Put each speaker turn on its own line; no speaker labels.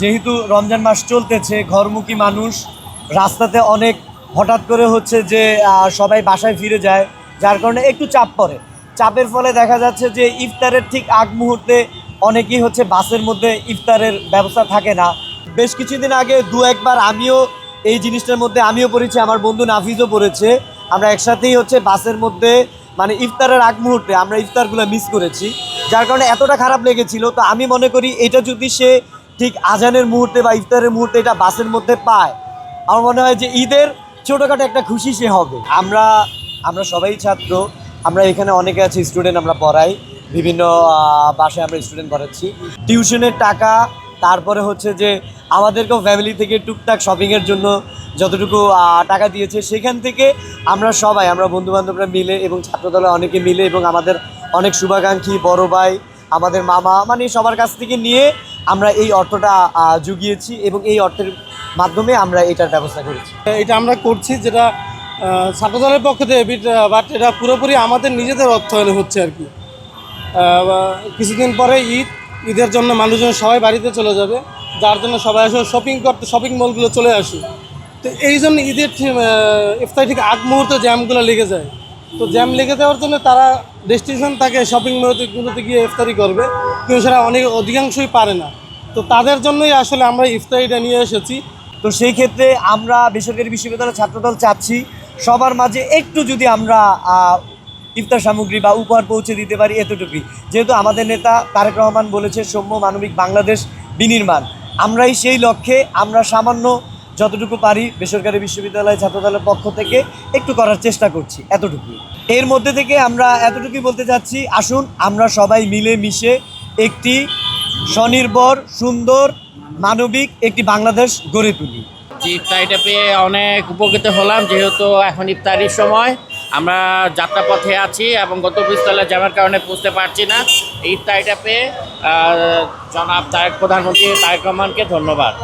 যেহেতু রমজান মাস চলতেছে, ঘরমুখী মানুষ, রাস্তাতে অনেক হঠাৎ করে হচ্ছে যে সবাই বাসায় ফিরে যায়, যার কারণে একটু চাপ পড়ে। চাপের ফলে দেখা যাচ্ছে যে ইফতারের ঠিক আগ মুহূর্তে অনেকেই হচ্ছে বাসের মধ্যে ইফতারের ব্যবস্থা থাকে না। বেশ কিছুদিন আগে দু একবার আমিও এই জিনিসটার মধ্যে আমিও পড়েছি, আমার বন্ধু নাফিজও পড়েছে। আমরা একসাথেই হচ্ছে বাসের মধ্যে মানে ইফতারের আগ মুহূর্তে আমরা ইফতারগুলো মিস করেছি, যার কারণে এতটা খারাপ লেগেছিল। তো আমি মনে করি এটা যদি সে ঠিক আজানের মুহূর্তে বা ইফতারের মুহূর্তে এটা বাসের মধ্যে পায়, আমার মনে হয় যে ঈদের ছোটোখাটো একটা খুশি সে হবে। আমরা আমরা সবাই ছাত্র, আমরা এখানে অনেকে আছে স্টুডেন্ট, আমরা পড়াই বিভিন্ন বাসায় আমরা স্টুডেন্ট পড়াচ্ছি। টিউশনের টাকা, তারপরে হচ্ছে যে আমাদেরকেও ফ্যামিলি থেকে টুকটাক শপিংয়ের জন্য যতটুকু টাকা দিয়েছে, সেখান থেকে আমরা বন্ধুবান্ধবরা মিলে এবং ছাত্রদলে অনেকে মিলে এবং আমাদের অনেক শুভাকাঙ্ক্ষী বড় ভাই, আমাদের মামা, মানে সবার কাছ থেকে নিয়ে আমরা এই অর্থটা জুগিয়েছি এবং এই অর্থের মাধ্যমে আমরা এটার ব্যবস্থা করেছি।
এটা আমরা করছি যেটা ছাত্রদলের পক্ষ থেকে, বাট এটা পুরোপুরি আমাদের নিজেদের অর্থায়নে হচ্ছে আর কি। কিছুদিন পরে ঈদের জন্য মানুষজন সবাই বাড়িতে চলে যাবে, যার জন্য সবাই আসলে শপিং মলগুলো চলে আসে। তো এই জন্য ঈদের ইফতার ঠিক আগ মুহূর্তে জ্যামগুলো লেগে যায়। তো জ্যাম লেগে যাওয়ার জন্য তারা ডেস্টিনেশন থাকে শপিং মলগুলোতে গিয়ে ইফতারি করবে, কিন্তু সেটা অধিকাংশই পারে না। তো তাদের জন্যই আসলে আমরা ইফতারিটা নিয়ে এসেছি।
তো সেই ক্ষেত্রে আমরা বেসরকারি বিশ্ববিদ্যালয়ের ছাত্রদল চাচ্ছি সবার মাঝে একটু যদি আমরা ইফতার সামগ্রী বা উপহার পৌঁছে দিতে পারি, এতটুকুই। যেহেতু আমাদের নেতা তারেক রহমান বলেছে সৌম্য মানবিক বাংলাদেশ বিনির্মাণ, আমরাই সেই লক্ষ্যে আমরা সামান্য যতটুকু পারি বেসরকারি বিশ্ববিদ্যালয় ছাত্রদলের পক্ষ থেকে একটু করার চেষ্টা করছি, এতটুকুই। এর মধ্যে থেকে আমরা এতটুকুই বলতে চাচ্ছি, আসুন আমরা সবাই মিলে মিশে একটি স্বনির্ভর, সুন্দর, মানবিক একটি বাংলাদেশ গড়ে তুলি।
ইফতারিটা পেয়ে অনেক উপকৃত হলাম, যেহেতু এখন ইফতারির সময় আমরা যাত্রাপথে আছি এবং গন্তব্যস্থলে জ্যামের কারণে পৌঁছতে পারছি না। এই ইফতারিটা পেয়ে জনাব প্রধানমন্ত্রী তারেক রহমানকে ধন্যবাদ।